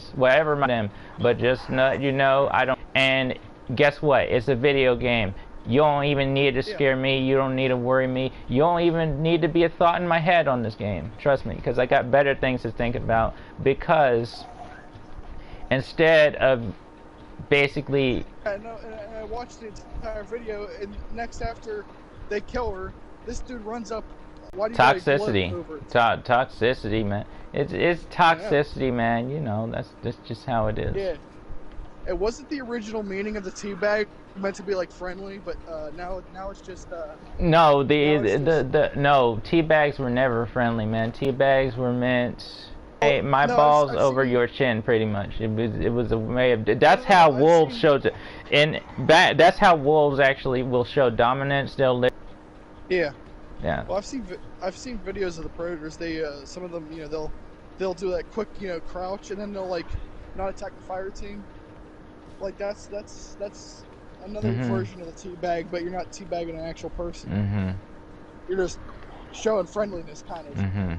friends, whatever them. But just you know, I don't. And guess what? It's a video game. You don't even need to scare me. You don't need to worry me. You don't even need to be a thought in my head on this game. Trust me, because I got better things to think about. Because instead of basically... I know, and I watched the entire video, and next after they kill her, this dude runs up. Why do you toxicity. Toxicity, man. It's toxicity, man. You know, that's just how it is. Yeah. It wasn't the original meaning of the teabag meant to be like friendly, but now it's just no, no, teabags were never friendly, man. Teabags were meant my balls over your chin, pretty much. It was a way of that's how wolves showed it. And that's how wolves actually will show dominance. They'll live. Yeah. Yeah. Well, I've seen videos of the predators. They some of them, you know, they'll do that quick, you know, crouch, and then they'll like not attack the fire team. Like that's another version of the teabag, but you're not teabagging an actual person. You're just showing friendliness, kind of.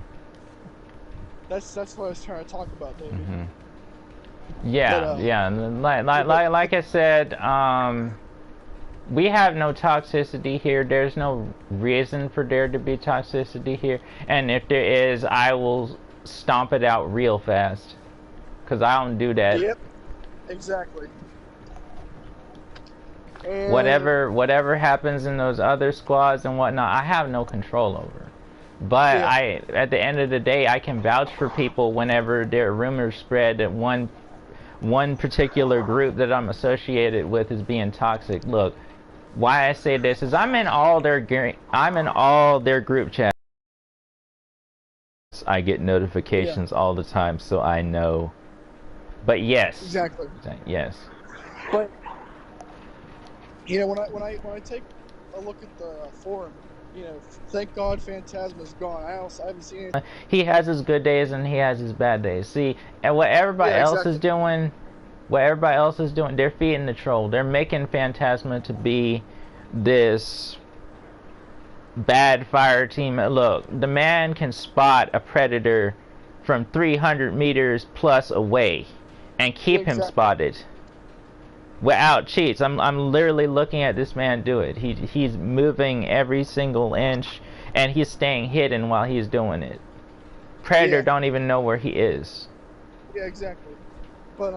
That's what I was trying to talk about, David. Yeah, but, yeah. Like I said, we have no toxicity here. There's no reason for there to be toxicity here, and if there is, I will stomp it out real fast, because I don't do that. Yep. Exactly. And whatever happens in those other squads and whatnot, I have no control over. But at the end of the day, I can vouch for people whenever there are rumors spread that one particular group that I'm associated with is being toxic. Look, why I say this is I'm in all their group chats. I get notifications all the time, so I know. But yes. Exactly. Yes. But you know, when I take a look at the forum, you know, thank God Phantasma's gone. I haven't seen anything. He has his good days and he has his bad days. See, and what everybody else is doing, they're feeding the troll. They're making Phantasma to be this bad fire team. Look, the man can spot a predator from 300 meters plus away and keep him spotted without cheats. I'm literally looking at this man do it. He's moving every single inch and he's staying hidden while he's doing it. Predator don't even know where he is. Yeah, exactly. But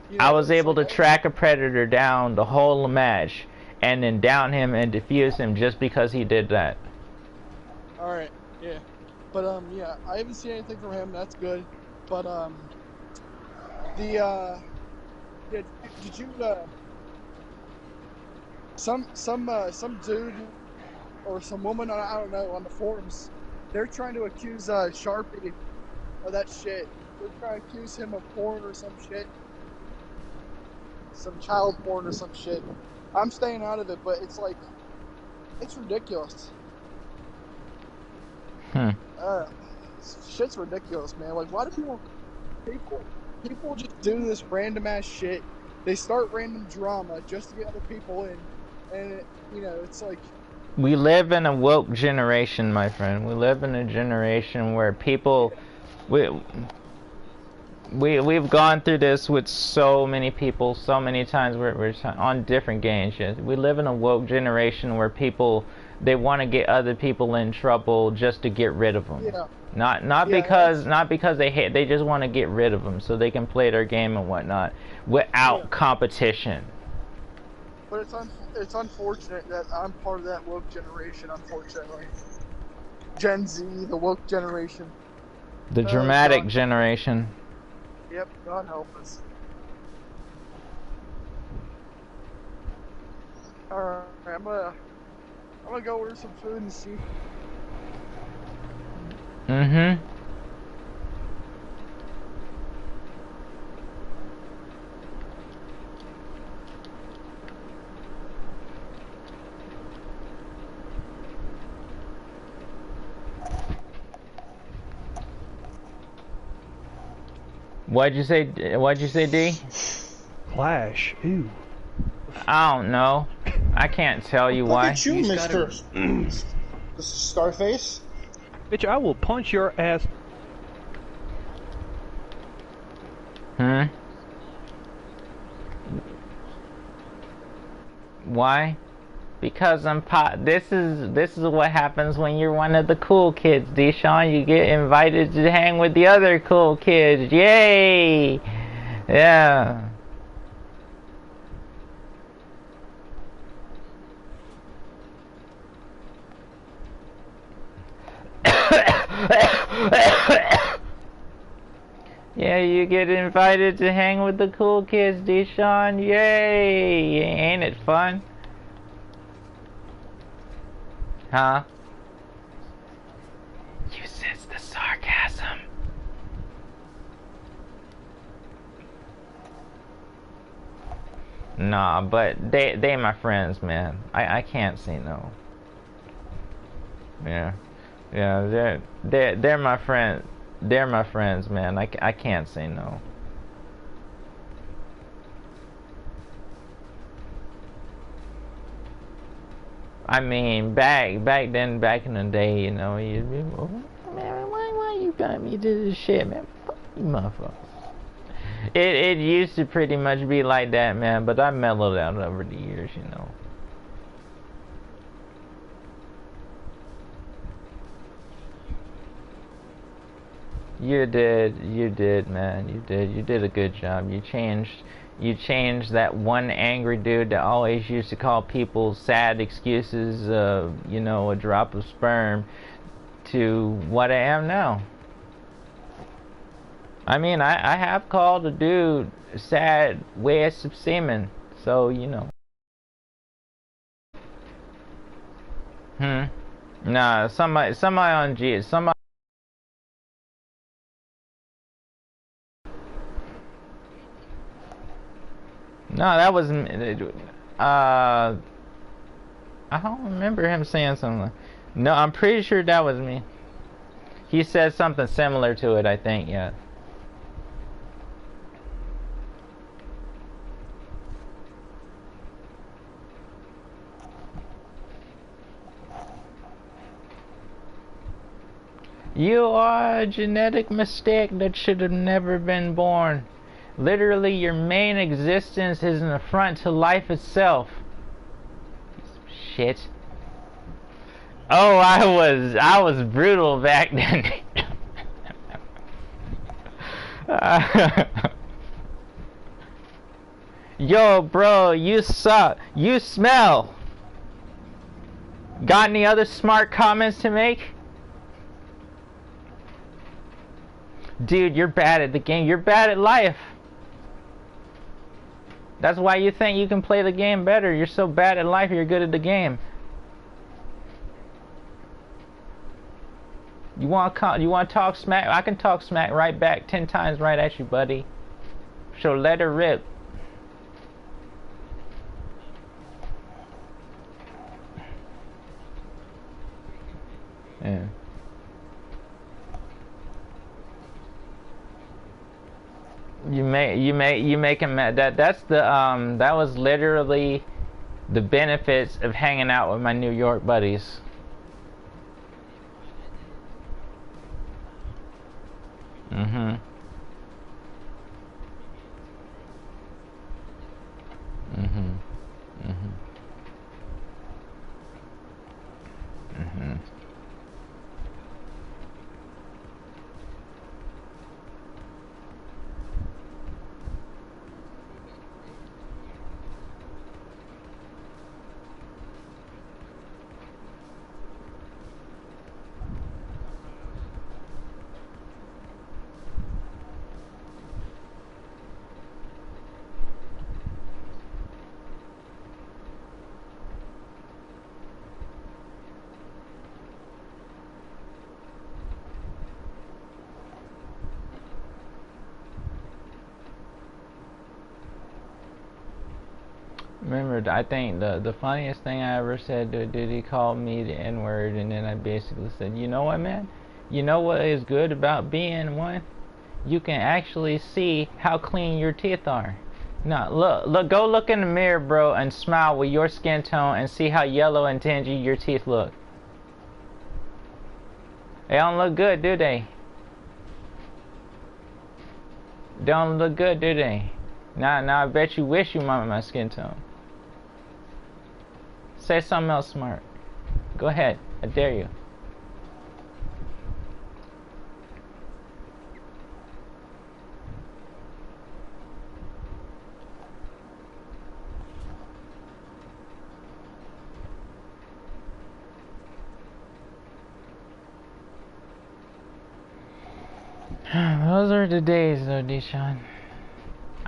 you know, I was able to track a predator down the whole match and then down him and defuse him just because he did that. All right. Yeah. But yeah, I haven't seen anything from him. That's good. But yeah, did you some dude or some woman, I don't know, on the forums, they're trying to accuse Sharpie of that shit. They're trying to accuse him of porn or some shit, some child porn or some shit. I'm staying out of it, but it's like, it's ridiculous. Shit's ridiculous, man. Like, why do people just do this random ass shit? They start random drama just to get other people in, and you know, it's like, we live in a woke generation, my friend. We live in a generation where people, we've gone through this with so many people so many times. We're on different games. Yes. We live in a woke generation where people, they want to get other people in trouble just to get rid of them. Yeah. Not because they hate. They just want to get rid of them so they can play their game and whatnot without competition. But it's unfortunate that I'm part of that woke generation. Unfortunately, Gen Z, the woke generation, the dramatic generation. Yep, God help us. Alright, I'm gonna go order some food and see. What'd you say, D? Flash, ooh. I don't know. I can't tell you why. Look at you, Mr. Scarface. Bitch, I will punch your ass. Hmm? Why? Because I'm pot. This is what happens when you're one of the cool kids, Deshaun. You get invited to hang with the other cool kids. Yay! Yeah. Yeah, you get invited to hang with the cool kids, Deshaun. Yay! Ain't it fun? Huh? You sense the sarcasm. Nah, but they my friends, man. I can't say no. Yeah. Yeah, they're my friend. They're my friends, man. I can't say no. I mean, back then, back in the day, you know, you'd be, oh, man, why you got me to this shit, man? Fuck you, motherfucker. It used to pretty much be like that, man, but I mellowed out over the years, you know. You did, man. You did a good job. You changed that one angry dude that always used to call people sad excuses, you know, a drop of sperm, to what I am now. I mean, I have called a dude sad waste of semen, so, you know. Nah, somebody on G, somebody. No, that was, I don't remember him saying something. No, I'm pretty sure that was me. He said something similar to it, I think, yeah. You are a genetic mistake that should have never been born. Literally, your main existence is an affront to life itself. Shit. Oh, I was brutal back then. Yo, bro, you suck. You smell. Got any other smart comments to make? Dude, you're bad at the game. You're bad at life. That's why you think you can play the game better. You're so bad at life, you're good at the game. You want to talk smack? I can talk smack right back 10 times right at you, buddy. So let her rip. Yeah. You make him mad. That's the that was literally the benefits of hanging out with my New York buddies. Mm-hmm. Mm-hmm. Mm-hmm. Mm-hmm. Remember, I think the funniest thing I ever said to a dude, he called me the N-word, and then I basically said, you know what, man? You know what is good about being one? You can actually see how clean your teeth are. Now, go look in the mirror, bro, and smile with your skin tone and see how yellow and dingy your teeth look. They don't look good, do they? Don't look good, do they? Now I bet you wish you wanted my skin tone. Say something else smart. Go ahead. I dare you. Those are the days though, Deshaun.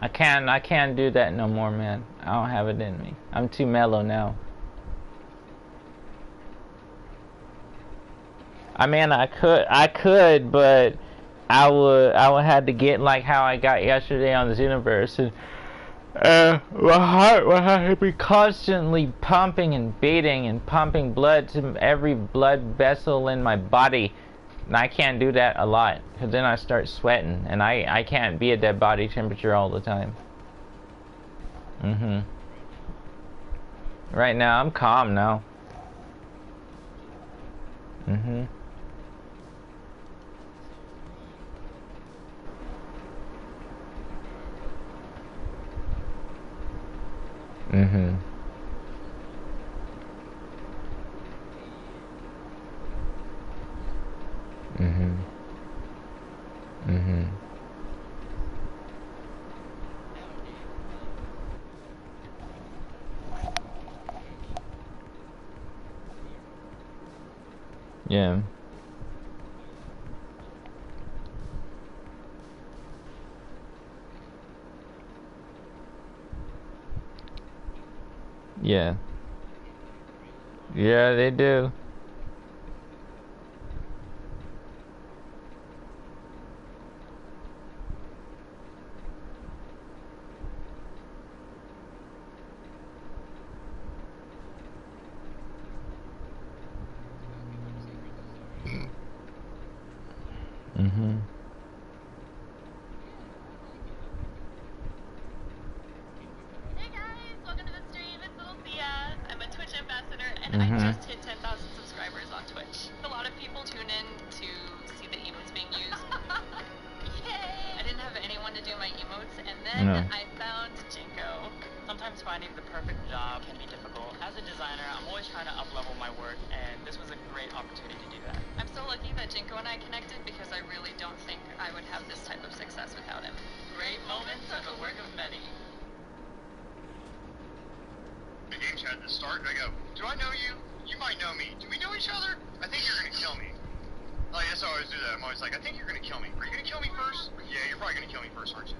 I can't do that no more, man. I don't have it in me. I'm too mellow now. I mean, I could, but I would have to get like how I got yesterday on the Xenoverse, and my heart would have to be constantly pumping and beating and pumping blood to every blood vessel in my body. And I can't do that a lot, because then I start sweating, and I can't be at that body temperature all the time. Right now, I'm calm now. Mhm. Mhm. Mhm. Mhm. Yeah. Yeah. Yeah, they do. Mhm. Hey guys, welcome to the stream. It's Little Thea. I'm a Twitch ambassador, and I Mhm. just hit 10,000 subscribers on Twitch. A lot of people tune in to see the emotes being used. Yay! I didn't have anyone to do my emotes, and then No. I found Jinko. Sometimes finding the perfect job can be difficult. As a designer, I'm always trying to up-level my work, and this was a great opportunity to do that. I'm so lucky that Jinko and I connected because I really don't think I would have this type of success without him. Great moments are the work of many. The game chat at the start, I go, do I know you? You might know me. Do we know each other? I think you're gonna kill me. Like, that's how I always do that. I'm always like, I think you're gonna kill me. Are you gonna kill me first? Yeah, you're probably gonna kill me first, aren't you?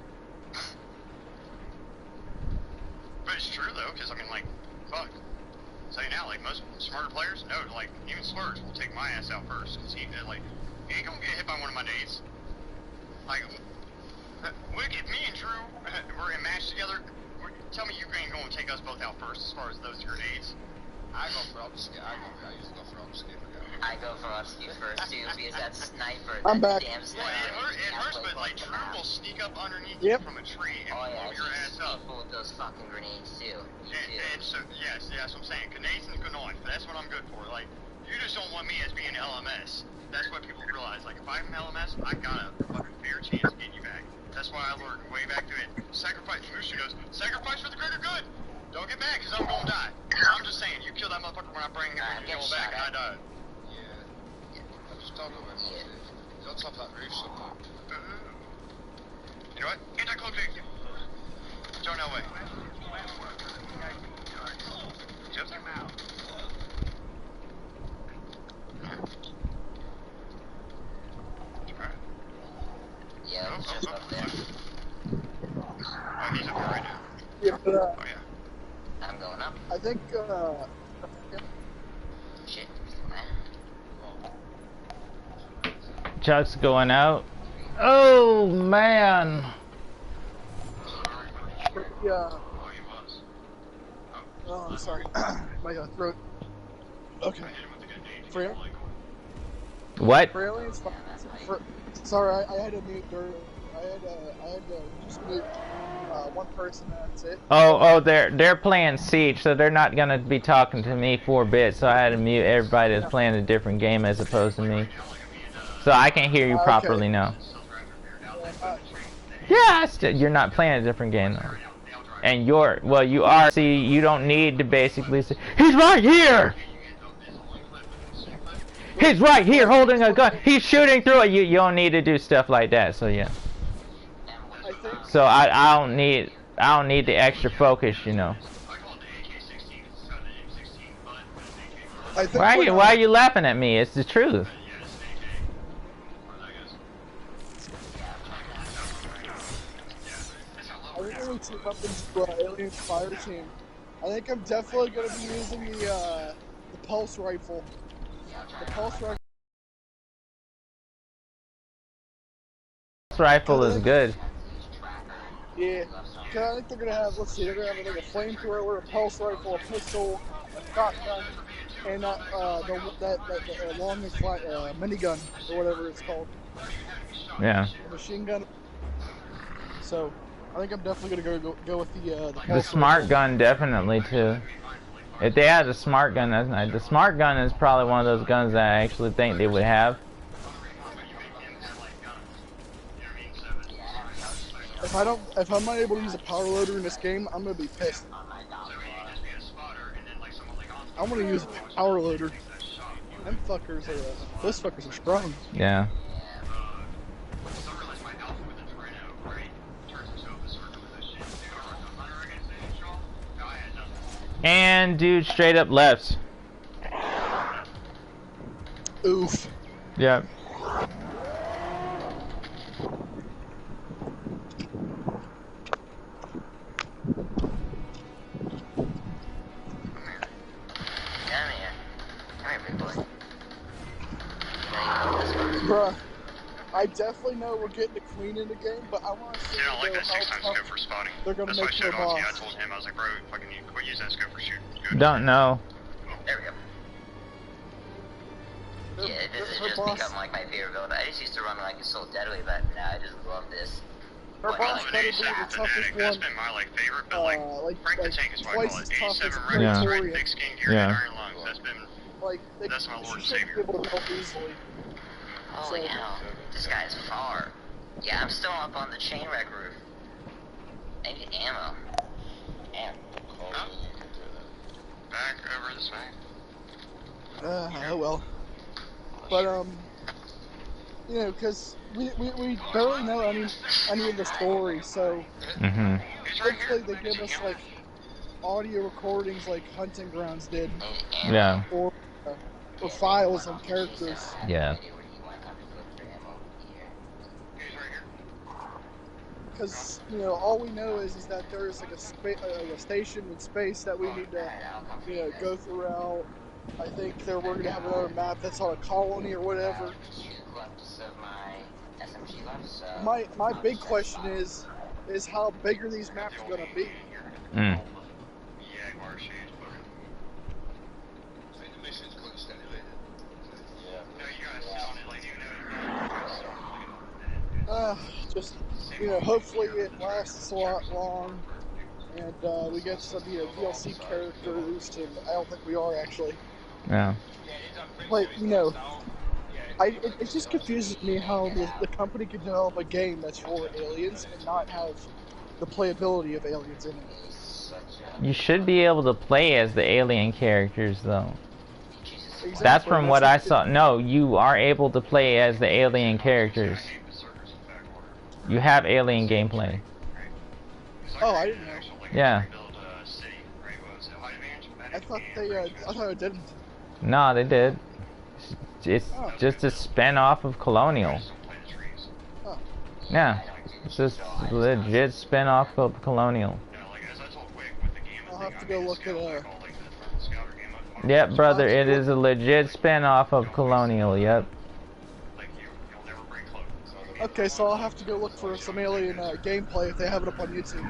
But it's true, though, because, I mean, like, fuck. Say now, like, most smarter players, no, like, even Slurs will take my ass out first, because he ain't gonna get hit by one of my nades. Like, look at me and Drew, we're in a match together. Tell me you ain't gonna take us both out first as far as those grenades. I go for upskin. I usually go for upskin. I go for upskin first too, because that sniper, I'm that back. damn sniper. Well, it hurts, but like Drew will sneak up underneath Yep. you from a tree and Oh yeah, blow your ass up. people with those fucking grenades too. You too. And so, yes, that's what I'm saying. Grenades and Gnoif, that's what I'm good for. Like, you just don't want me as being LMS. That's what people realize. Like, if I'm LMS, I got a fucking fair chance of getting you back. That's why I learned way back to it. Sacrifice, Mushu knows, sacrifice for the greater good. Don't get mad, because I'm gonna die. I'm just saying, you kill that motherfucker when I bring him I'm going getting back, shot and I at. die. Yeah. I just don't know where Mom is. He's on top of that roof somewhere. You know what? Anti-cloak victim. Don't know way. Just him out. Yeah, it's just up there. Oh, he's up here right now. Yeah, but, Oh, yeah. I'm going up. I think, Shit. Chuck's going out. Oh man. yeah. Oh, he was. Oh, I'm sorry. My throat. Okay. I hit him with a grenade. For him? What? For aliens, sorry, I had to mute during. I had to just mute one person. That's it. Oh, they're playing Siege, so they're not gonna be talking to me for a bit. So I had to mute everybody that's playing a different game as opposed to me. So I can hear you properly now. Yeah, you're not playing a different game though. And you are. See, you don't need to basically say, he's right here. He's right here holding a gun. He's shooting through it. You don't need to do stuff like that. So yeah. So I don't need the extra focus, you know. Why are you laughing at me? It's the truth. I think when we team up into Aliens Fire Team, I think I'm definitely going to be using the pulse rifle. The pulse rifle is good. Yeah, I think they're going to have, let's see, they're going to have like a flamethrower, a pulse rifle, a pistol, a shotgun, and that long and flat minigun, or whatever it's called. Yeah. A machine gun. So, I think I'm definitely going to go with the smart gun, definitely, too. If they had a smart gun, that's nice. The smart gun is probably one of those guns that I actually think they would have. If I'm not able to use a power loader in this game, I'm gonna be pissed. I'm gonna use a power loader. Them fuckers those fuckers are strong. Yeah. And dude, straight up left. Oof. Yep. Bruh, I definitely know we're getting the queen in the game, but I want to see how tough for spotting. They're gonna make their boss. I told him, I was like, bro, fucking quit using that scope for shooting. Don't know. There we go. Yeah, this has just become like my favorite build. I just used to run like a Soul Deadly, but now I just love this. Her boss better be the toughest one. That's been my favorite, but Frank the Tank is what I call it. 87 Yeah. red, thick skin gear, and iron lungs. That's been that's my Lord and Savior. Holy hell, this guy's far. Yeah, I'm still up on the chain wreck roof. I need ammo. Damn. Back over this way. Oh well. But you know, because we barely know any of the story, so hopefully they give us like audio recordings like Hunting Grounds did. Yeah. Or files on characters. Yeah. Because you know, all we know is that there is like a station in space that we need to go throughout. I think we're going to have another map that's on a colony or whatever. My big question is how big are these maps going to be? Just hopefully it lasts a lot long, and we get some DLC characters. I don't think we are actually. Yeah. But it just confuses me how the company can develop a game that's for aliens and not have the playability of aliens in it. You should be able to play as the alien characters, though. Exactly. That's from what I saw. No, you are able to play as the alien characters. You have alien gameplay. Oh, I didn't know. Yeah. I thought it didn't. No, they did. It's just a spin-off of Colonial. Oh. Yeah. It's just a legit spin-off of Colonial. I'll have to go look at Yep, brother, it is a legit spin-off of Colonial, yep. Okay, so I'll have to go look for some alien gameplay if they have it up on YouTube.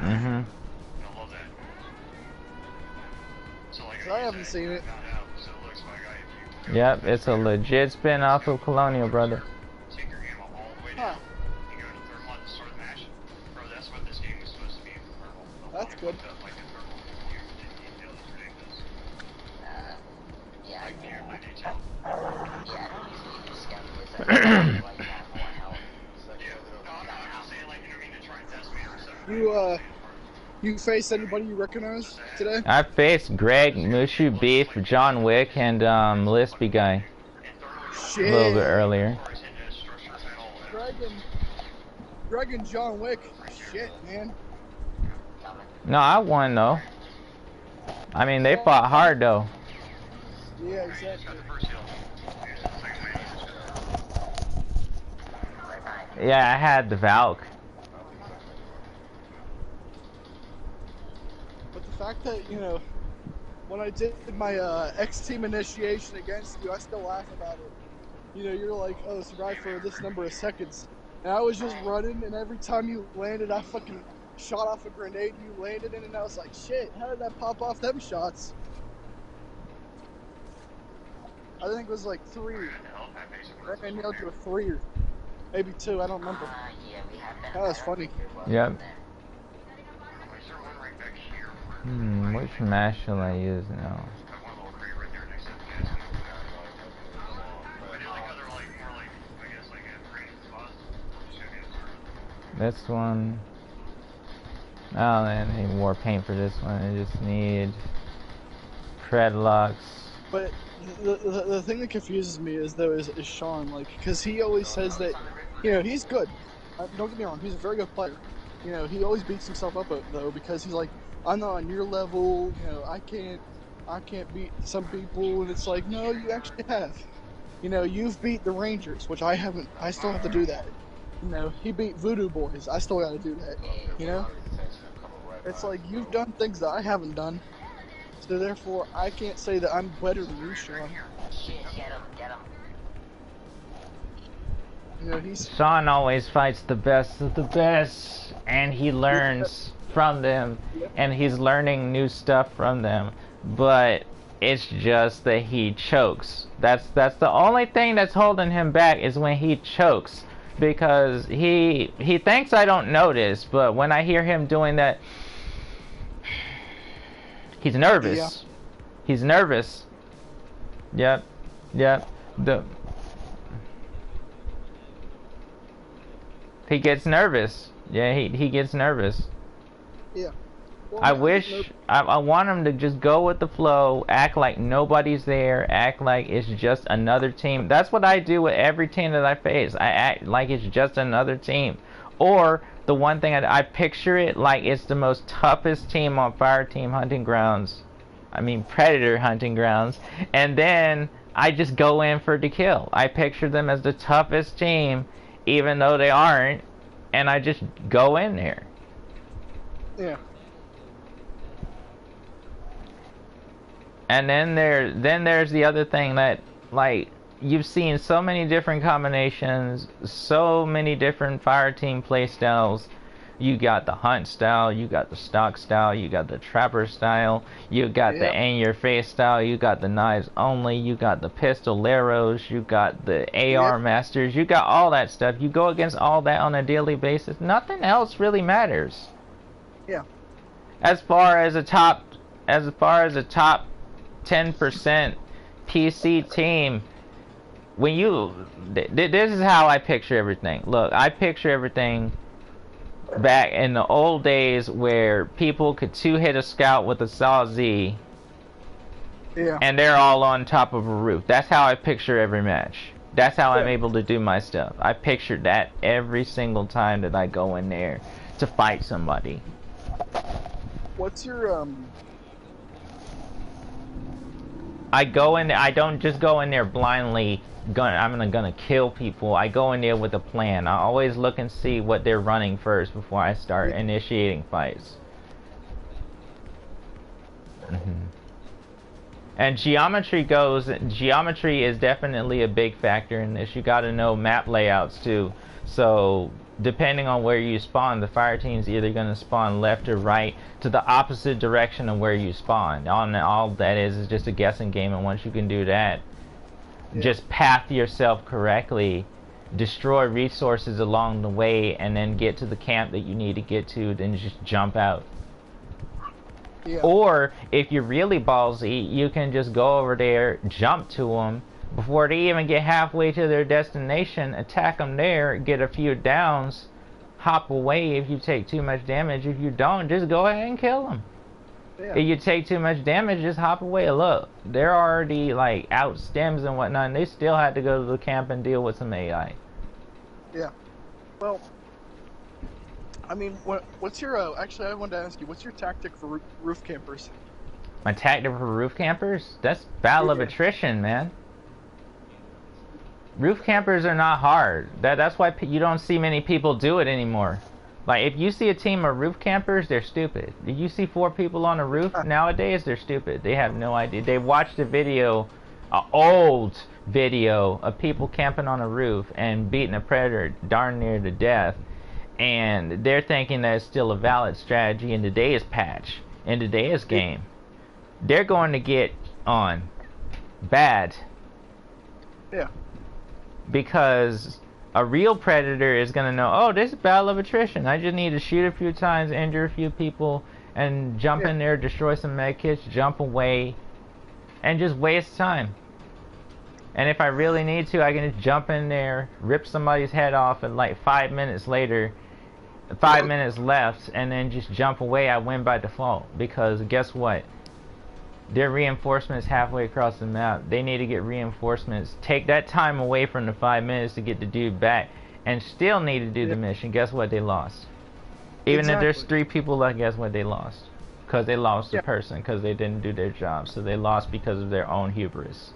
I haven't seen it. Yep, it's a legit spin-off of Colonial, brother. Huh. That's good. you faced anybody you recognize today? I faced Greg, Mushu, Beef, John Wick, and Lispy guy Shit. a little bit earlier. Greg and John Wick. Shit, man. No, I won though. I mean, they fought hard though. Yeah, exactly. Yeah, I had the Valk. But the fact that, you know, when I did my X-Team initiation against you, I still laugh about it. You know, you're like, oh, survive for this number of seconds. And I was just running, and every time you landed, I fucking shot off a grenade, you landed in, and I was like, shit, how did that pop off them shots? I think it was like 3. I nailed you a 3 or maybe 2, I don't remember. That was funny. Yep. Which mask shall I use now? This one. Oh, I don't need more paint for this one. I just need treadlocks. But the thing that confuses me is Sean, like, because he always says that, you know, he's good. Don't get me wrong, he's a very good player. You know, he always beats himself up though because he's like, I'm not on your level. You know, I can't beat some people, and it's like, no, you actually have. You know, you've beat the Rangers, which I haven't. I still have to do that. You know, he beat Voodoo Boys. I still got to do that. You know, it's like you've done things that I haven't done, so therefore I can't say that I'm better than you, Sean. You know, Sean always fights the best of the best, and he learns from them, and he's learning new stuff from them. But it's just that he chokes. That's the only thing that's holding him back, is when he chokes. Because he thinks I don't notice, but when I hear him doing that, he's nervous. Yeah. He's nervous. Yep. He gets nervous. Yeah, he gets nervous. Yeah. Well, I want him to just go with the flow, act like nobody's there, act like it's just another team. That's what I do with every team that I face. I act like it's just another team. Or the one thing I picture it like it's the most toughest team on Fireteam Hunting Grounds. I mean Predator Hunting Grounds. And then I just go in for the kill. I picture them as the toughest team, even though they aren't, and I just go in there. Yeah. And then there's the other thing that, like, you've seen so many different combinations, so many different Fireteam play styles. You got the hunt style, you got the stock style, you got the trapper style, you got the in your face style, you got the knives only, you got the pistoleros, you got the AR masters, you got all that stuff. You go against all that on a daily basis. Nothing else really matters. Yeah. As far as a top 10% PC team, when you, this is how I picture everything. Look, I picture everything back in the old days where people could two-hit a scout with a Saw Z, and they're all on top of a roof. That's how I picture every match. That's how I'm able to do my stuff. I picture that every single time that I go in there to fight somebody. What's your I go in there, I don't just go in there blindly, I'm gonna kill people. I go in there with a plan. I always look and see what they're running first before I start initiating fights. And geometry is definitely a big factor in this. You gotta know map layouts too. So depending on where you spawn, the fire team's either gonna spawn left or right to the opposite direction of where you spawn. All that is just a guessing game, and once you can do that, just path yourself correctly, destroy resources along the way, and then get to the camp that you need to get to, then just jump out. Or if you're really ballsy, you can just go over there, jump to them before they even get halfway to their destination, attack them there, get a few downs, hop away if you take too much damage. If you don't, just go ahead and kill them. Yeah. If you take too much damage, just hop away. Look, they're already like out stems and whatnot, and they still had to go to the camp and deal with some AI. Yeah. Well, I mean, what's your, actually I wanted to ask you, what's your tactic for roof campers? My tactic for roof campers? That's battle of Yeah. attrition, man. Roof campers are not hard. That's why you don't see many people do it anymore. Like, if you see a team of roof campers, they're stupid. If you see 4 people on a roof nowadays, they're stupid. They have no idea. They watched a video, an old video of people camping on a roof and beating a predator darn near to death, and they're thinking that it's still a valid strategy in today's patch, in today's game. They're going to get on bad. Yeah. Because a real predator is going to know, oh, this is battle of attrition. I just need to shoot a few times, injure a few people, and jump in there, destroy some medkits, jump away, and just waste time. And if I really need to, I can just jump in there, rip somebody's head off, and like 5 minutes later, 5 minutes left, and then just jump away. I win by default. Because guess what? Their reinforcements halfway across the map. They need to get reinforcements. Take that time away from the 5 minutes to get the dude back, and still need to do the mission. Guess what? They lost. Even if there's 3 people left, guess what? They lost. Because they lost the person, because they didn't do their job. So they lost because of their own hubris.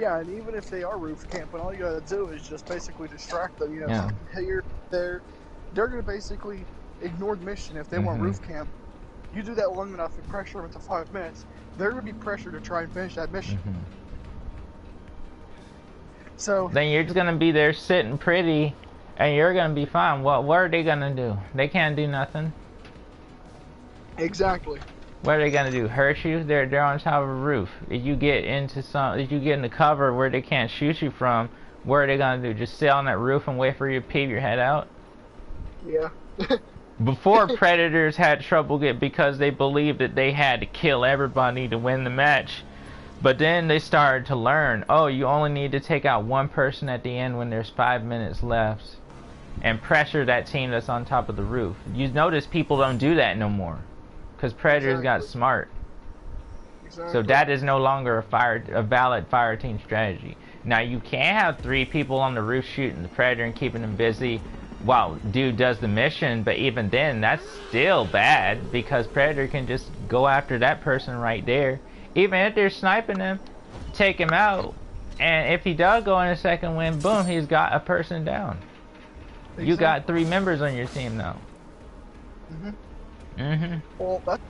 Yeah, and even if they are roof camping, all you gotta do is just basically distract them. You know, Yeah. here, there, they're gonna basically ignore the mission if they want roof camp. You do that long enough and pressure them into 5 minutes, they're gonna be pressured to try and finish that mission. So then you're just gonna be there sitting pretty, and you're gonna be fine. What are they gonna do? They can't do nothing. Exactly. What are they gonna do? Hurt you? They're on top of a roof. If you get into the cover where they can't shoot you from, what are they gonna do? Just sit on that roof and wait for you to peep your head out? Yeah. Before, predators had trouble because they believed that they had to kill everybody to win the match. But then they started to learn, oh, you only need to take out 1 person at the end when there's 5 minutes left, and pressure that team that's on top of the roof. You notice people don't do that no more, because predators got smart. So that is no longer a valid fire team strategy. Now you can have 3 people on the roof shooting the predator and keeping them busy while dude does the mission, but even then that's still bad, because predator can just go after that person right there. Even if they're sniping him, take him out, and if he does go in a second win, boom, he's got a person down. Exactly. You got 3 members on your team now. Well, that's,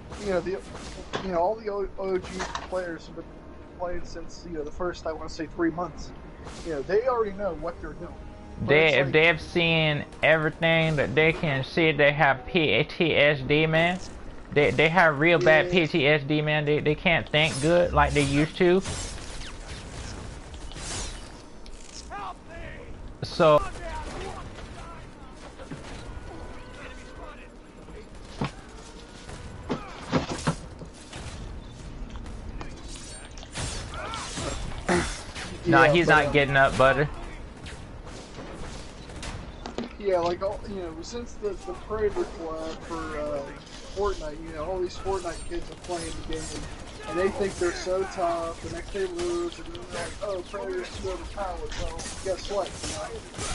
all the OG players have been playing since, the first, I want to say 3 months. They already know what they're doing. If they have seen everything that they can see, they have PTSD, man. They have real bad PTSD, man. They can't think good like they used to. So nah, he's not getting up, butter. Yeah, like, since the Predator collab for Fortnite, all these Fortnite kids are playing the game, and they think they're so tough, the next day lose, and then they're like, oh, Predator's too overpowered. Well, guess what?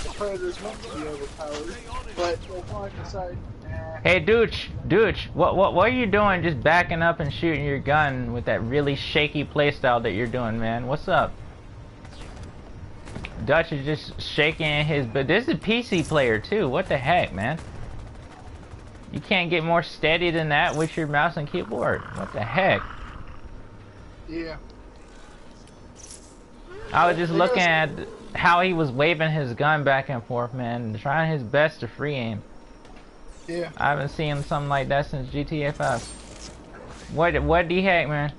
The Predator's meant to be overpowered, but they'll finally decide, nah. Hey, Dooch, what are you doing just backing up and shooting your gun with that really shaky playstyle that you're doing, man? What's up? Dutch is just shaking his, but this is a PC player too. What the heck, man? You can't get more steady than that with your mouse and keyboard. What the heck? Yeah. I was just looking at how he was waving his gun back and forth, man, and trying his best to free aim. Yeah. I haven't seen something like that since GTA 5. What the heck, man?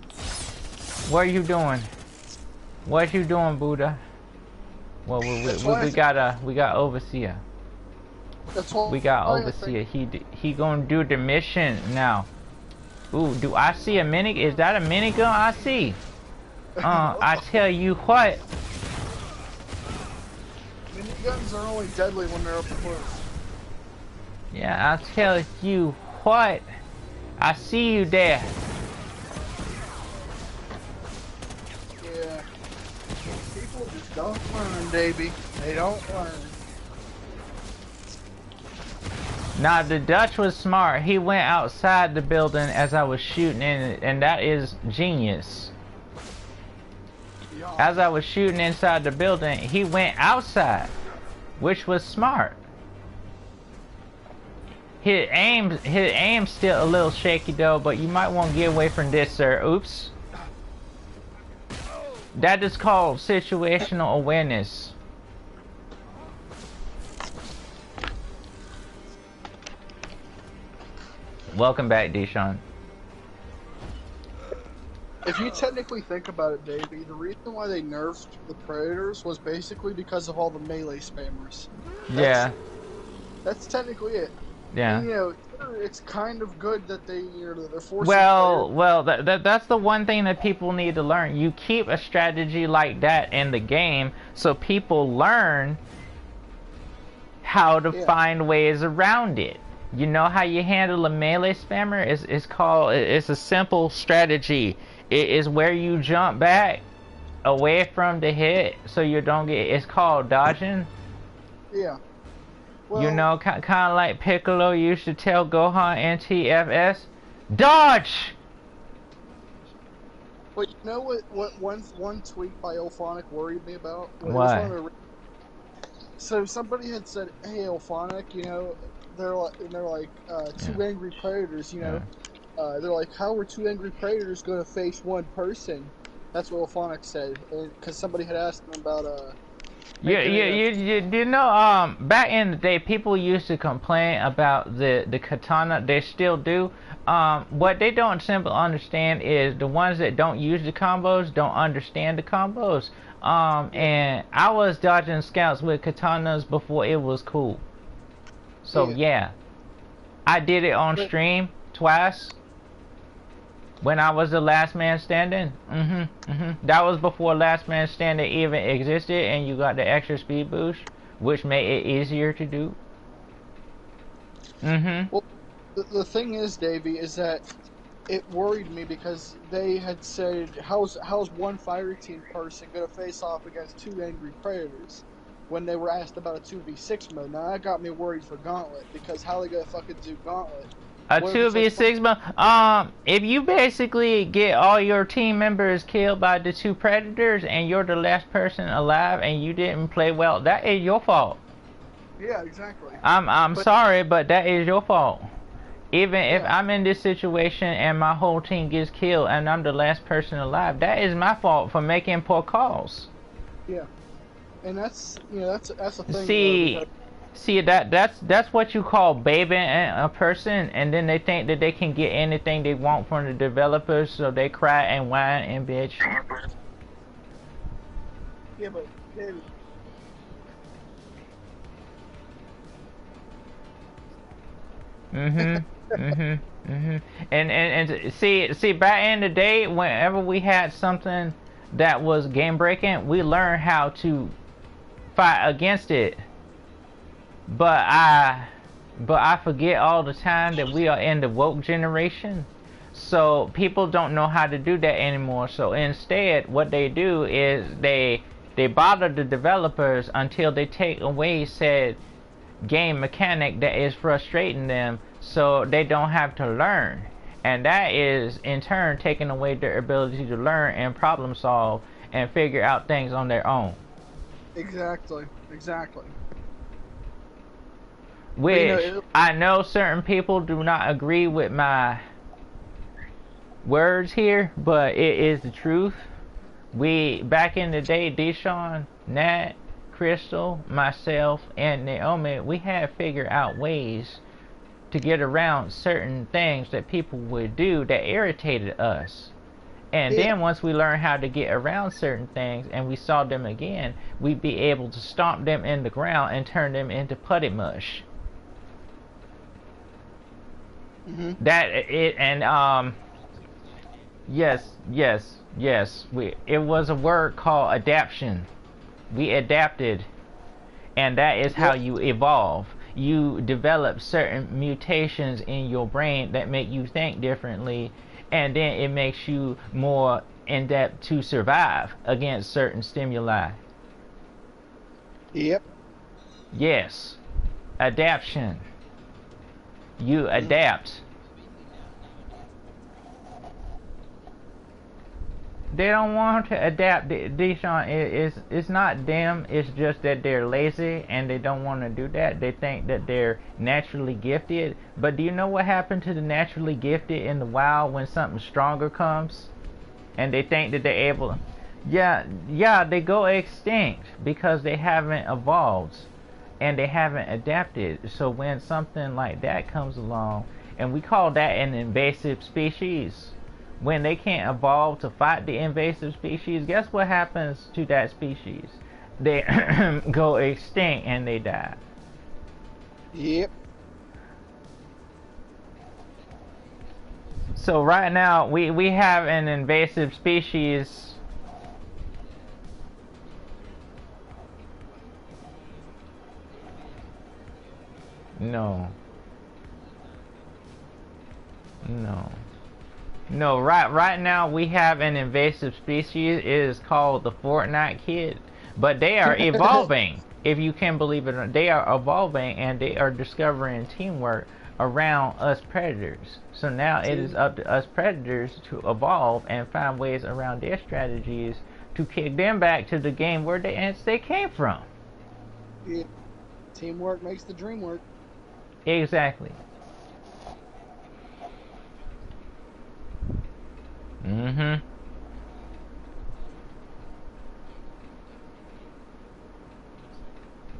What are you doing? What you doing, Buddha? Well, we got Overseer. We got Overseer. He gonna do the mission now. Ooh, do I see a mini? Is that a minigun I see? I tell you what. Miniguns are only deadly when they're up close. Yeah, I'll tell you what. I see you there. Yeah. People just don't learn, baby. They don't learn. Now, the Dutch was smart. He went outside the building as I was shooting in it, and that is genius. Yeah. As I was shooting inside the building, he went outside, which was smart. His aim's still a little shaky though, but you might want to get away from this, sir. Oops. That is called situational awareness. Welcome back, Deshaun. If you technically think about it, Davey, the reason why they nerfed the Predators was basically because of all the melee spammers. That's technically it. Yeah. And, you know, it's kind of good that they're forcing. Well, that's the one thing that people need to learn. You keep a strategy like that in the game, so people learn how to find ways around it. You know how you handle a melee spammer? It's a simple strategy. It is where you jump back away from the hit so you don't get. It's called dodging. Yeah. Well, you know, kind of like Piccolo used to tell Gohan NTFS, dodge. But you know what one tweet by Ilphonic worried me about? What? So somebody had said, "Hey, Ilphonic, you know, they're like two angry predators, you know." They're like, how are two angry predators going to face one person? That's what Ilphonic said, because somebody had asked him about you know, back in the day, people used to complain about the katana. They still do. What they don't simply understand is the ones that don't use the combos don't understand the combos. And I was dodging scouts with katanas before it was cool. So yeah, I did it on stream twice. When I was the last man standing, that was before last man standing even existed, and you got the extra speed boost, which made it easier to do. Well, the thing is, Davey, is that it worried me because they had said, how's one fire team person gonna face off against two angry predators? When they were asked about a 2v6 mode. Now that got me worried for Gauntlet, because how they gonna fucking do Gauntlet? A 2v6 mode. If you basically get all your team members killed by the two predators and you're the last person alive and you didn't play well, that is your fault. Yeah, exactly. I'm sorry, but that is your fault. Even if I'm in this situation and my whole team gets killed and I'm the last person alive, that is my fault for making poor calls. Yeah. And that's that's the thing. See that's what you call babying a person, and then they think that they can get anything they want from the developers, so they cry and whine and bitch. Yeah, but And see back in the day, whenever we had something that was game breaking, we learned how to fight against it. But I forget all the time that we are in the woke generation, so people don't know how to do that anymore. So instead, what they do is they bother the developers until they take away said game mechanic that is frustrating them, so they don't have to learn, and that is in turn taking away their ability to learn and problem solve and figure out things on their own. Exactly. Which I know certain people do not agree with my words here, but it is the truth. We, back in the day, Deshaun, Nat, Crystal, myself, and Naomi, we had figured out ways to get around certain things that people would do that irritated us. And then once we learned how to get around certain things and we saw them again, we'd be able to stomp them in the ground and turn them into putty mush. Yes. It was a word called adaption. We adapted, and that is how you evolve. you develop certain mutations in your brain that make you think differently, and then it makes you more in-depth to survive against certain stimuli. Yep. Yes. Adaptation. You adapt. They don't want to adapt, Deshaun. It's not them. It's just that they're lazy and they don't want to do that. They think that they're naturally gifted. But do you know what happened to the naturally gifted in the wild when something stronger comes? And they think that they're able to... Yeah, they go extinct because they haven't evolved and they haven't adapted. So when something like that comes along, and we call that an invasive species, when they can't evolve to fight the invasive species, guess what happens to that species? They go extinct and they die. Yep. So right now we have an invasive species. No, right now we have an invasive species. It is called the Fortnite kid, but they are evolving. If you can believe it or not, they are evolving and they are discovering teamwork around us predators. So now it is up to us predators to evolve and find ways around their strategies to kick them back to the game where they came from. Yeah. Teamwork makes the dream work. Exactly.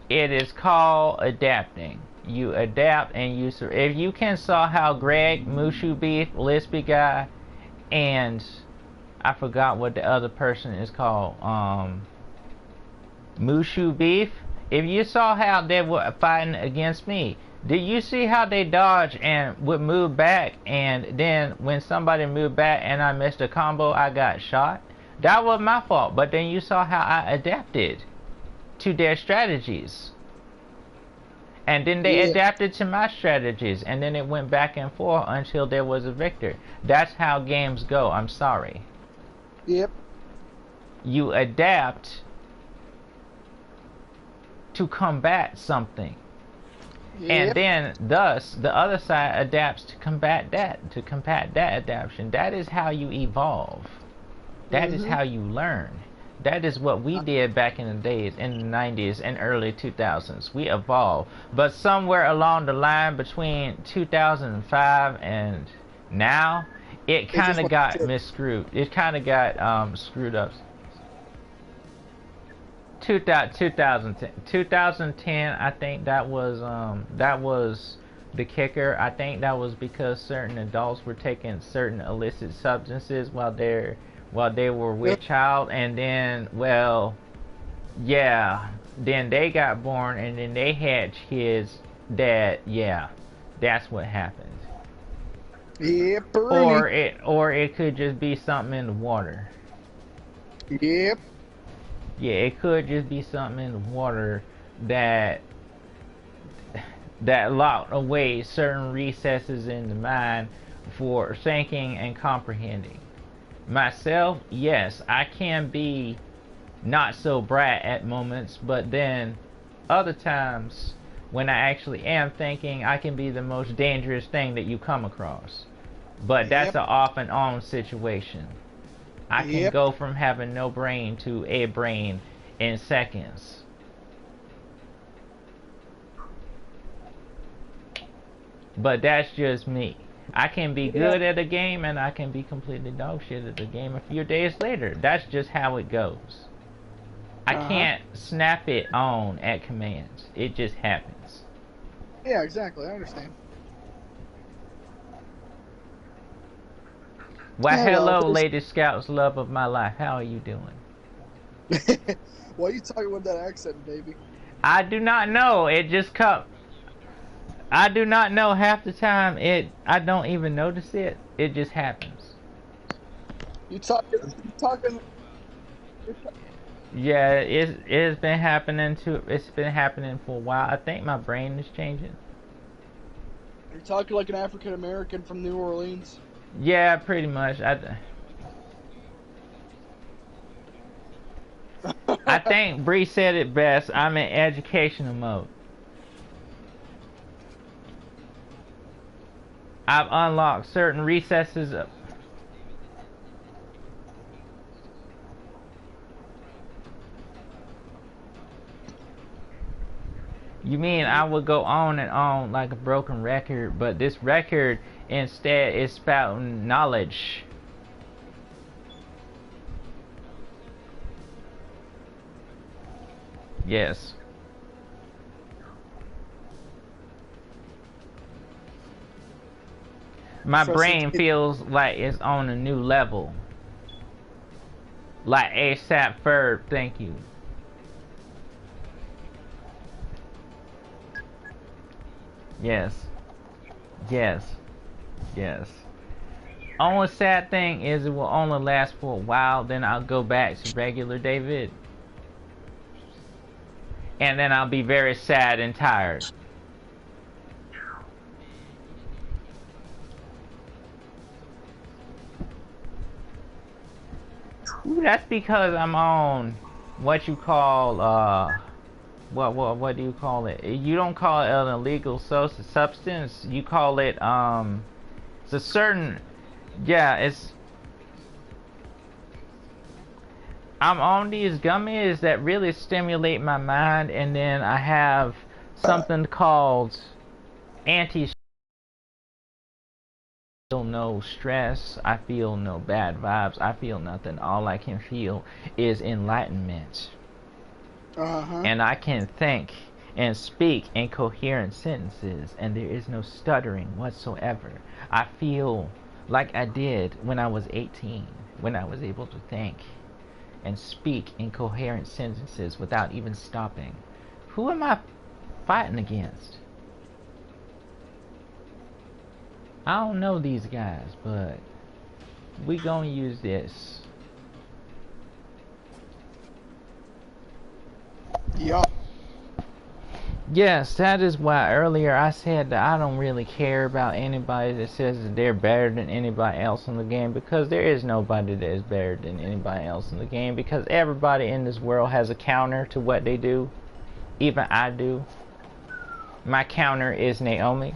It is called adapting. You adapt and you if you can saw how Greg Mushu Beef, Lispy guy, and I forgot what the other person is called, Mushu Beef. If you saw how they were fighting against me, did you see how they dodged and would move back, and then when somebody moved back and I missed a combo, I got shot? That was my fault, but then you saw how I adapted to their strategies. And then they adapted to my strategies, and then it went back and forth until there was a victor. That's how games go, I'm sorry. Yep. You adapt to combat something. Yep. And then, thus, the other side adapts to combat that adaptation. That is how you evolve. That is how you learn. That is what we did back in the days, in the 90s and early 2000s. We evolved. But somewhere along the line between 2005 and now, it kind of got misscrewed. It kind of got screwed up. 2010, I think that was the kicker. I think that was because certain adults were taking certain illicit substances while they were with child, and then then they got born and then they had kids that's what happened. Yep. Or it could just be something in the water. Yep. Yeah, it could just be something in the water that locked away certain recesses in the mind for thinking and comprehending. Myself, yes, I can be not so bright at moments, but then other times when I actually am thinking, I can be the most dangerous thing that you come across. But that's an off and on situation. I can go from having no brain to a brain in seconds. But that's just me. I can be good at a game and I can be completely dog shit at the game a few days later. That's just how it goes. I can't snap it on at commands. It just happens. Yeah, exactly. I understand. Well, hello, Lady Scouts, love of my life. How are you doing? Why are you talking with that accent, baby? I do not know. It just comes. I do not know half the time. I don't even notice it. It just happens. You talking. Yeah, it's been happening it's been happening for a while. I think my brain is changing. You're talking like an African American from New Orleans. Yeah, pretty much. I think Bree said it best. I'm in educational mode. I've unlocked certain recesses of... You mean I would go on and on like a broken record, but this record instead is spouting knowledge. Yes. My brain feels like it's on a new level. Like ASAP Ferb, thank you. Yes. Yes. Yes. Only sad thing is it will only last for a while, then I'll go back to regular David. And then I'll be very sad and tired. Ooh, that's because I'm on what you call what do you call it? You don't call it an illegal substance. You call it it's a certain, yeah, it's, I'm on these gummies that really stimulate my mind, and then I have something called anti. I feel no stress, I feel no bad vibes, I feel nothing. All I can feel is enlightenment. And I can think and speak in coherent sentences, and there is no stuttering whatsoever. I feel like I did when I was 18, when I was able to think and speak in coherent sentences without even stopping. Who am I fighting against? I don't know these guys, but we gonna use this. Yup. Yes, that is why earlier I said that I don't really care about anybody that says that they're better than anybody else in the game, because there is nobody that is better than anybody else in the game, because everybody in this world has a counter to what they do. Even I do. My counter is Naomi.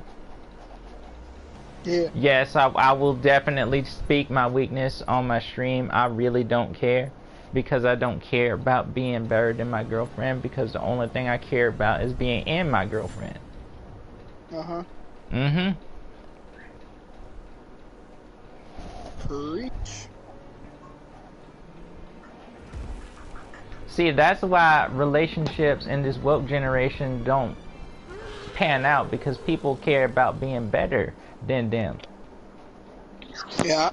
Yeah. Yes, I will definitely speak my weakness on my stream. I really don't care, because I don't care about being better than my girlfriend, because the only thing I care about is being in my girlfriend. Preach. See, that's why relationships in this woke generation don't pan out, because people care about being better than them. Yeah.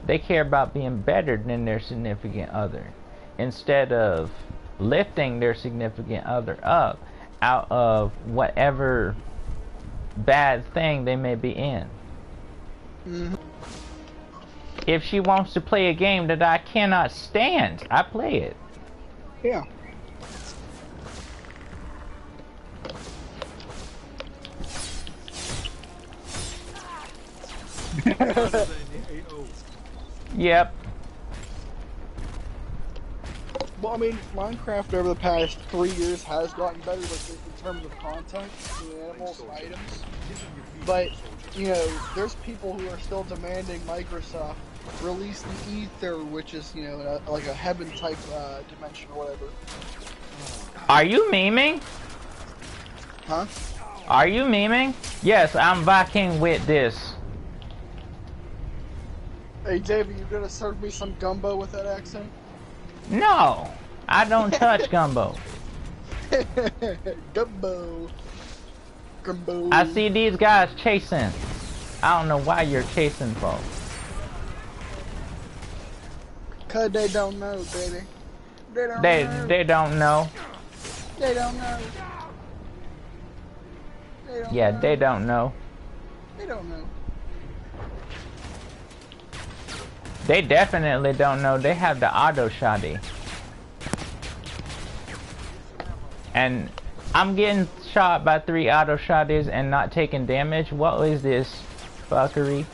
They care about being better than their significant other, instead of lifting their significant other up out of whatever bad thing they may be in. If she wants to play a game that I cannot stand, I play it. Yeah. Yep. Well, I mean, Minecraft over the past 3 years has gotten better, like, in terms of content, the animals, and items. But, you know, there's people who are still demanding Microsoft release the Ether, which is, you know, like a heaven-type dimension or whatever. Are you memeing? Huh? Are you memeing? Yes, I'm Viking with this. Hey, Davey, you gonna serve me some gumbo with that accent? No, I don't touch gumbo. Gumbo. Gumbo. I see these guys chasing. I don't know why you're chasing folks. Cause they don't know, baby. They don't know. They don't know. They don't know. They don't Yeah, know. they don't know. They don't know. They definitely don't know. They have the auto shotty. And I'm getting shot by 3 auto shotters and not taking damage. What is this fuckery?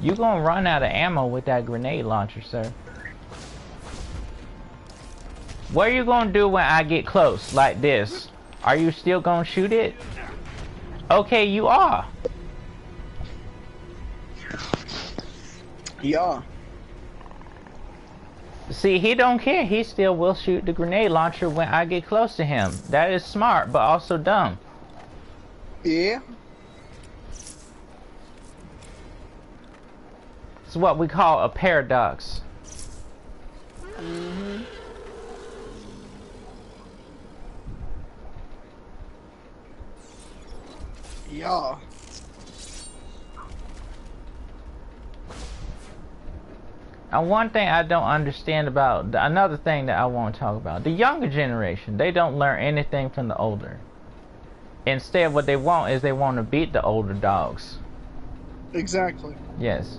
You gonna run out of ammo with that grenade launcher, sir. What are you gonna do when I get close like this? Are you still gonna shoot it? Okay, you are. Yeah. See, he don't care. He still will shoot the grenade launcher when I get close to him. That is smart, but also dumb. Yeah. It's what we call a paradox. Mm-hmm. Yeah. And one thing I don't understand about, another thing that I want to talk about, the younger generation, they don't learn anything from the older. Instead, what they want is they want to beat the older dogs. Exactly. Yes.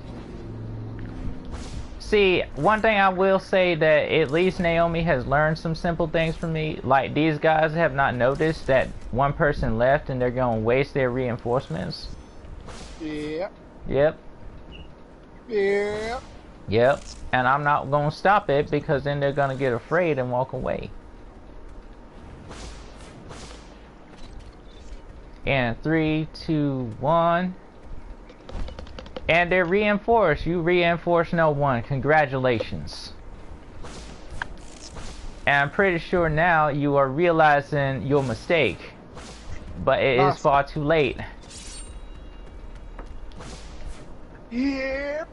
See, one thing I will say that at least Naomi has learned some simple things from me. Like, these guys have not noticed that one person left and they're going to waste their reinforcements. Yep. Yep. Yep. Yep. And I'm not going to stop it because then they're going to get afraid and walk away. And 3, 2, 1. And they're reinforced. You reinforced no one. Congratulations. And I'm pretty sure now you are realizing your mistake. But it is far too late. Yep.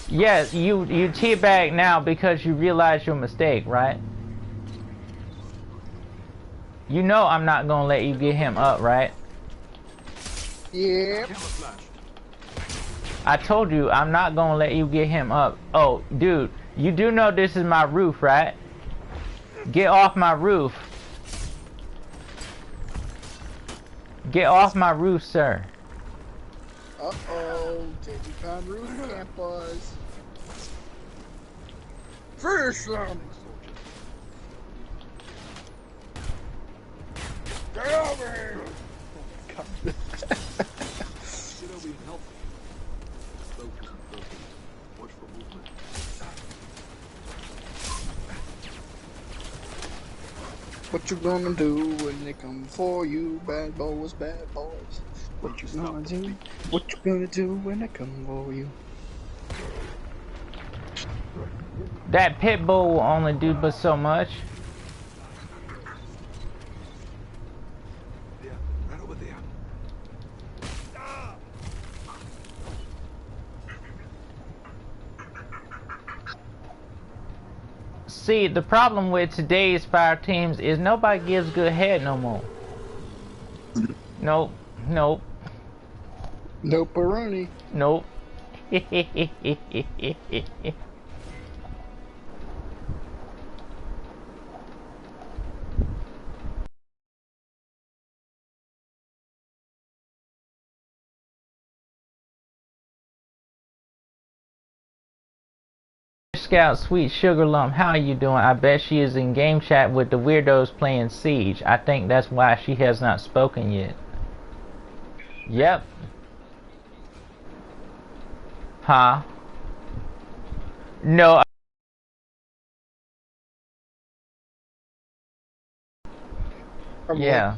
Yes, you teabag now because you realize your mistake, right? You know I'm not gonna let you get him up, right? Yep. I told you I'm not gonna let you get him up. Oh, dude, you do know this is my roof, right? Get off my roof. Get off my roof, sir. Uh-oh, Taking Pound Roof Campus. Finish them! Get over here! What you gonna do when they come for you, bad boys, bad boys? What you gonna do? What you gonna do when they come for you? That pit bull will only do but so much. Yeah, right over there. See, the problem with today's fire teams is nobody gives good head no more. Nope. Nope. No Peroni. Nope. Scout Sweet Sugar Lump, how are you doing? I bet she is in game chat with the weirdos playing Siege. I think that's why she has not spoken yet. Yep. Huh? No. Yeah.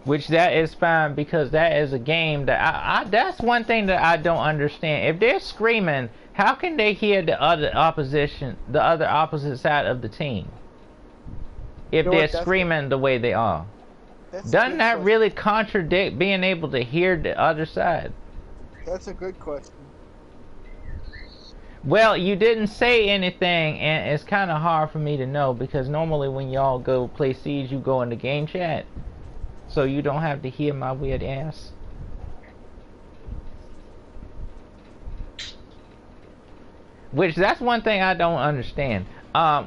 Which that is fine because that is a game that that's one thing that I don't understand. If they're screaming, how can they hear the other opposite side of the team? If they're screaming the way they are. Doesn't that really contradict being able to hear the other side? That's a good question. Well, you didn't say anything, and it's kind of hard for me to know because normally when y'all go play Siege, you go into game chat. So you don't have to hear my weird ass. Which, that's one thing I don't understand.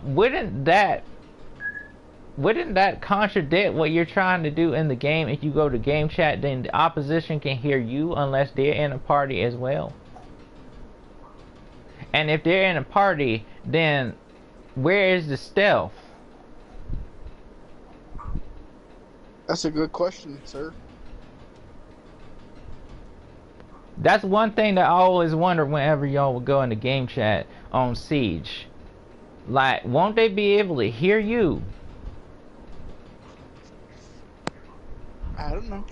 Wouldn't that wouldn't that contradict what you're trying to do in the game? If you go to game chat, then the opposition can hear you unless they're in a party as well. And if they're in a party, then where is the stealth? That's a good question, sir. That's one thing that I always wonder whenever y'all would go into game chat on Siege. Like, won't they be able to hear you? I don't know.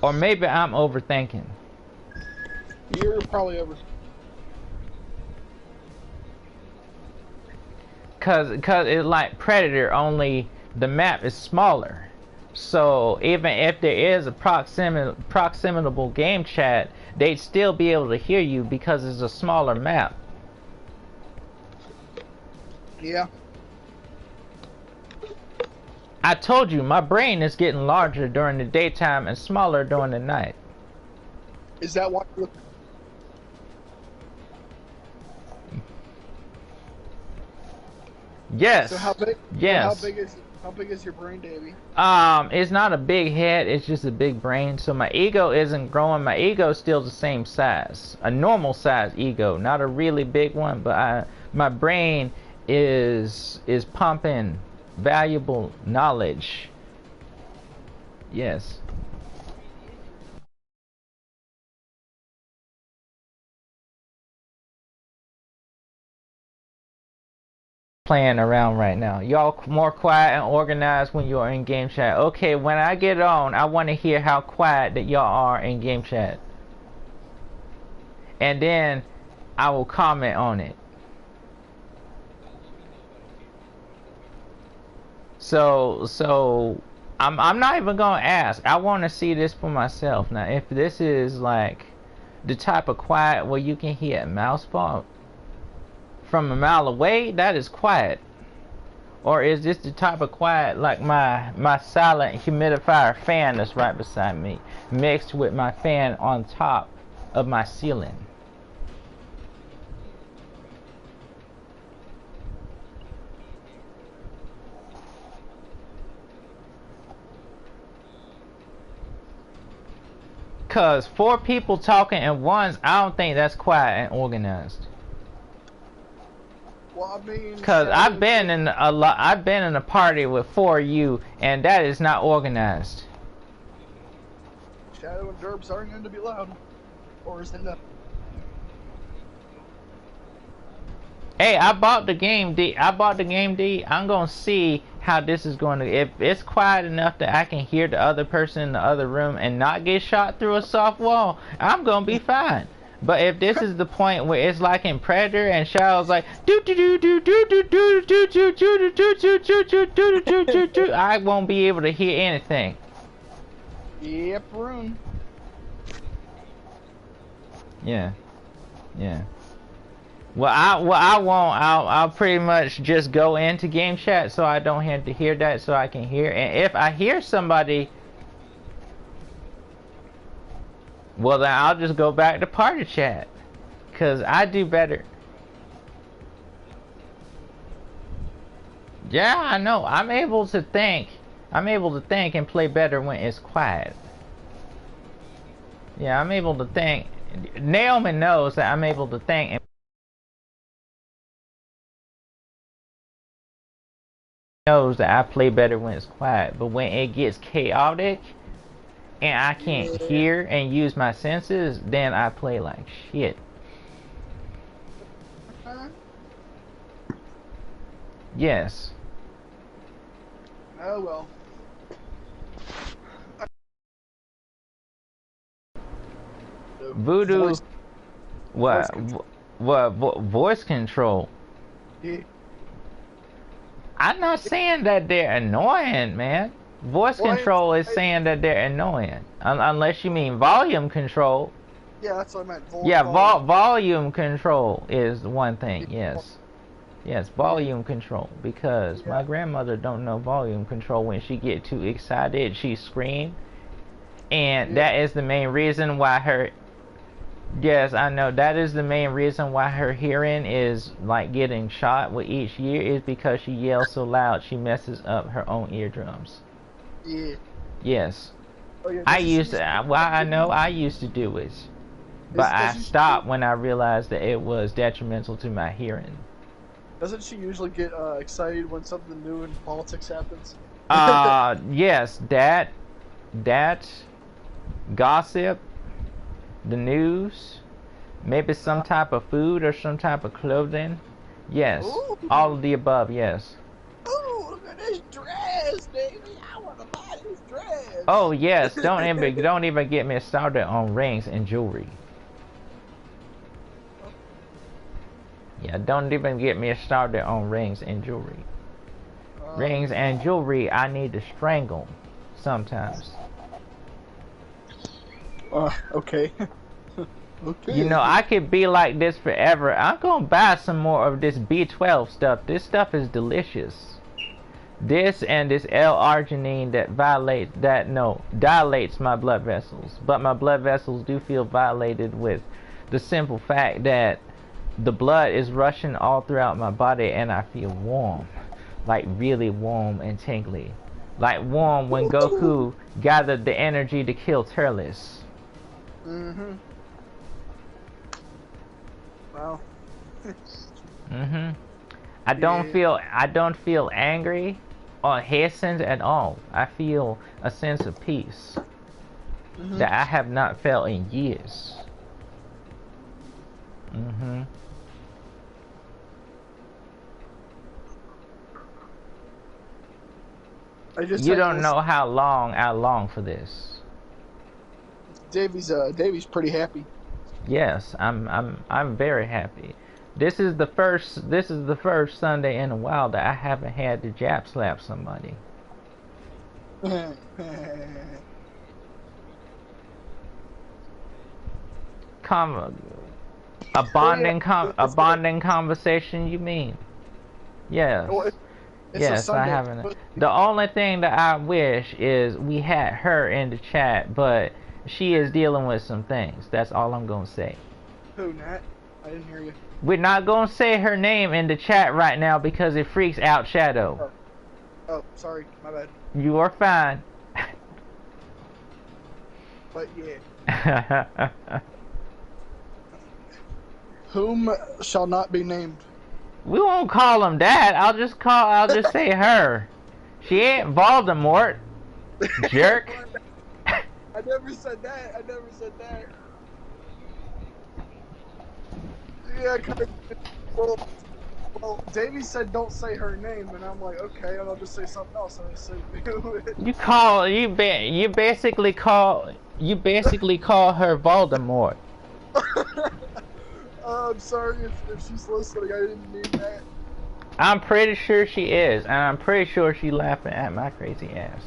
Or maybe I'm overthinking. You're probably over. Cause it's like Predator, only the map is smaller. So even if there is a proximatable game chat, they'd still be able to hear you because it's a smaller map. Yeah. I told you, my brain is getting larger during the daytime and smaller during the night. Is that what you look? Yes. So how big? Yes. So how big is your brain, Davey? It's not a big head, it's just a big brain. So my ego isn't growing. My ego is still the same size. A normal size ego, not a really big one, but my brain is pumping valuable knowledge. Yes. Playing around right now. Y'all more quiet and organized when you're in game chat. Okay, when I get on, I want to hear how quiet that y'all are in game chat. And then I will comment on it. So I'm not even gonna ask. I want to see this for myself. Now, if this is like the type of quiet where you can hear a mouse fall from a mile away, that is quiet. Or is this the type of quiet like my silent humidifier fan that's right beside me, mixed with my fan on top of my ceiling? Cause 4 people talking at once, I don't think that's quiet and organized. Well, I mean, cause I've been in a party with 4 of you, and that is not organized. Shadow and Derbs aren't going to be loud, or is it not? Hey, I bought the game D. I'm gonna see how this is going to. If it's quiet enough that I can hear the other person in the other room and not get shot through a soft wall, I'm gonna be fine. But if this is the point where it's like in Predator and Shadow's like do do do do do do do do do do do do do do do do do, I won't be able to hear anything. Yep, room. Yeah, yeah. I'll pretty much just go into game chat so I don't have to hear that, so I can hear. And if I hear somebody, well then I'll just go back to party chat, cause I do better. Yeah, I know. I'm able to think and play better when it's quiet. Yeah, I'm able to think. Naomi knows that I'm able to think and knows that I play better when it's quiet, but when it gets chaotic and I can't hear and use my senses, then I play like shit. Yes. Oh well. Voodoo. Voice control. Yeah. I'm not saying that they're annoying, man. Voice control is saying that they're annoying. Unless you mean volume control. Yeah, that's what I meant. Volume control is one thing, yes. Yes, volume control. Because my grandmother don't know volume control. When she get too excited, she scream. And that is the main reason why Yes, I know. That is the main reason why her hearing is like getting shot with each year, is because she yells so loud she messes up her own eardrums. Yeah. Yes. Oh, yeah, I used to, well, I know I used to do it. But I stopped when I realized that it was detrimental to my hearing. Doesn't she usually get excited when something new in politics happens? Yes, that gossip, the news, maybe some type of food or some type of clothing. Yes, Ooh. all of the above, yes. Oh, look at this dress, baby. I want to buy this dress. Oh, yes, don't even get me started on rings and jewelry. Yeah, don't even get me started on rings and jewelry. Rings and jewelry, I need to strangle sometimes. Okay. Okay. You know, I could be like this forever. I'm gonna buy some more of this B12 stuff. This stuff is delicious. This and this L-arginine that dilates my blood vessels. But my blood vessels do feel violated with the simple fact that the blood is rushing all throughout my body and I feel warm. Like really warm and tingly. Like warm when Goku gathered the energy to kill Turles. Mm-hmm. Wow. Mm-hmm. I don't feel angry or hastened at all. I feel a sense of peace that I have not felt in years. Mm-hmm. You don't know how long I long for this. Davy's pretty happy. Yes, I'm very happy. This is the first Sunday in a while that I haven't had to jab slap somebody. A bonding conversation, you mean? Yes. Well, yes, I haven't. The only thing that I wish is we had her in the chat, but she is dealing with some things. That's all I'm gonna say. Who, Nat? I didn't hear you. We're not gonna say her name in the chat right now because it freaks out Shadow. Oh, sorry, my bad. You are fine. But yeah. Whom shall not be named. We won't call him that. I'll just say her. She ain't Voldemort. Jerk. I never said that. Yeah, well, Davey said don't say her name, and I'm like, okay, and I'll just say something else. And I said, you basically call her Voldemort. I'm sorry if she's listening. I didn't mean that. I'm pretty sure she is, and I'm pretty sure she's laughing at my crazy ass.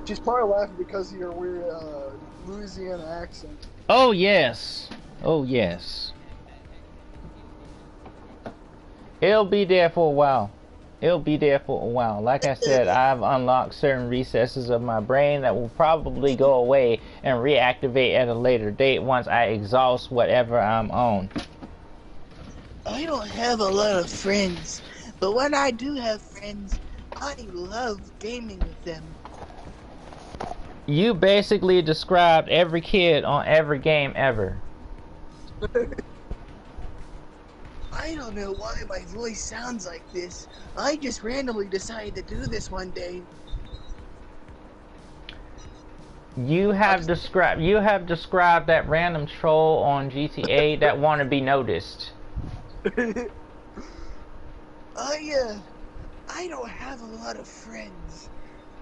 She's probably laughing because of your weird Louisiana accent. Oh yes. Oh yes. It'll be there for a while. Like I said, I've unlocked certain recesses of my brain that will probably go away and reactivate at a later date once I exhaust whatever I'm on. I don't have a lot of friends, but when I do have friends, I love gaming with them. You basically described every kid on every game ever. I don't know why my voice sounds like this. I just randomly decided to do this one day. You have described that random troll on GTA that want to be noticed. I don't have a lot of friends.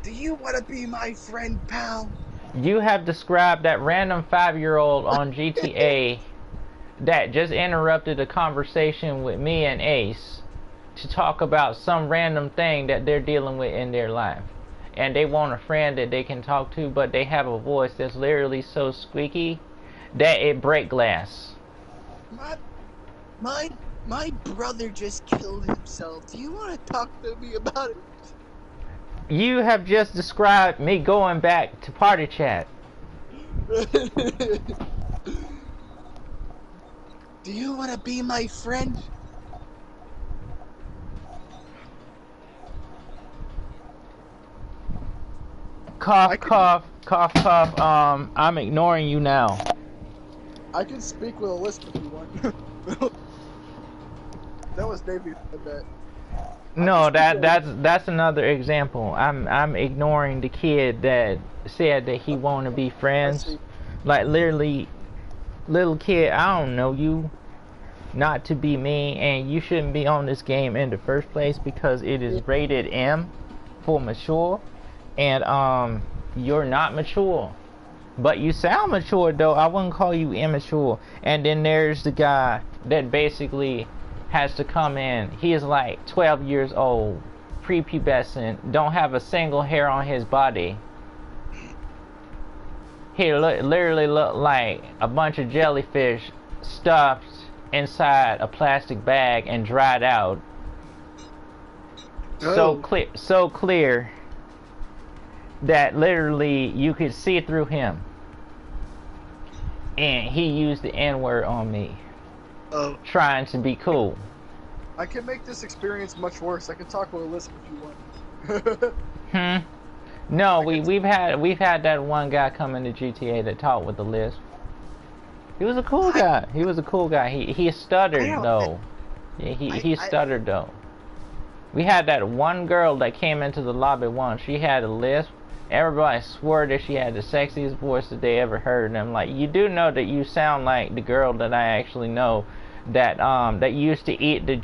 Do you want to be my friend, pal? You have described that random 5-year-old on GTA that just interrupted a conversation with me and Ace to talk about some random thing that they're dealing with in their life. And they want a friend that they can talk to, but they have a voice that's literally so squeaky that it breaks glass. My brother just killed himself. Do you want to talk to me about it? You have just described me going back to party chat. Do you want to be my friend? Cough, cough, cough, cough. I'm ignoring you now. I can speak with a lisp if you want. That was Davey, I bet. No, that's another example. I'm ignoring the kid that said that he want to be friends. Like literally, little kid, I don't know you. Not to be mean, and you shouldn't be on this game in the first place because it is rated M for mature, and you're not mature. But you sound mature though. I wouldn't call you immature. And then there's the guy that basically has to come in. He is like 12 years old, prepubescent, don't have a single hair on his body. He literally looked like a bunch of jellyfish stuffed inside a plastic bag and dried out. So clear that literally you could see through him. And he used the N-word on me. Trying to be cool. I can make this experience much worse. I can talk with a lisp if you want. No, we've had that one guy come into GTA that talked with the lisp. He was a cool guy. He was a cool guy. He stuttered though. Yeah, he stuttered though. We had that one girl that came into the lobby once. She had a lisp. Everybody swore that she had the sexiest voice that they ever heard. And I'm like, you do know that you sound like the girl that I actually know that used to eat the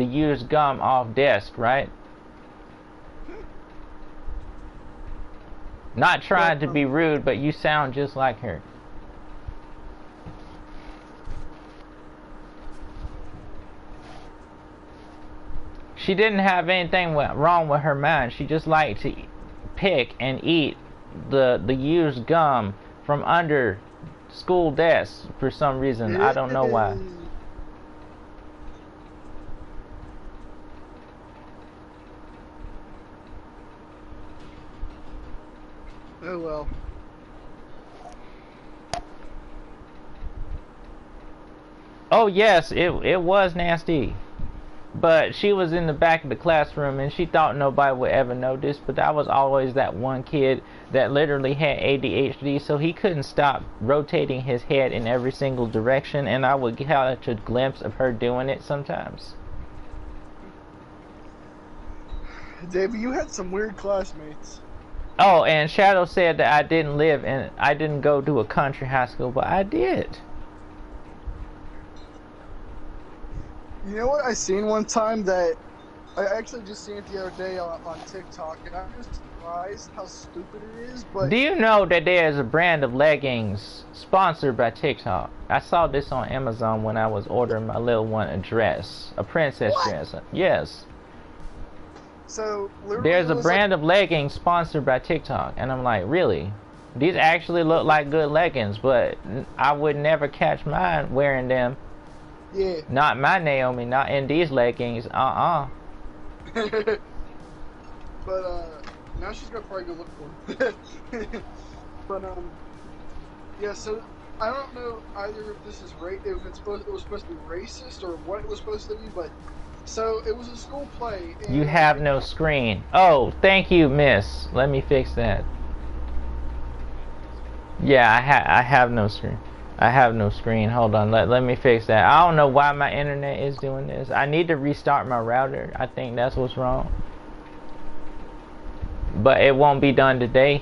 used gum off desk, right? Not trying to be rude, but you sound just like her. She didn't have anything wrong with her mind. She just liked to pick and eat the used gum from under school desks for some reason. I don't know why. Oh well. Oh yes, it was nasty. But she was in the back of the classroom and she thought nobody would ever notice, but that was always that one kid that literally had ADHD, so he couldn't stop rotating his head in every single direction, and I would catch a glimpse of her doing it sometimes. Davey, you had some weird classmates. Oh, and Shadow said that I didn't go to a country high school, but I did. You know what I seen one time that I actually just seen it the other day on TikTok, and I'm just surprised how stupid it is. But do you know that there's a brand of leggings sponsored by TikTok? I saw this on Amazon when I was ordering my little one a dress, a princess dress. Yes. So there's a brand of leggings sponsored by TikTok, and I'm like, really? These actually look like good leggings, but I would never catch mine wearing them. Yeah. Not my Naomi, not in these leggings. But now she's gonna probably go look for them. But yeah. So I don't know either if this is if it was supposed to be racist or what it was supposed to be, but so it was a school play. And you have no screen. Oh, thank you, miss. Let me fix that. Yeah, I have no screen. I have no screen. Hold on. Let me fix that. I don't know why my internet is doing this. I need to restart my router. I think that's what's wrong. But it won't be done today.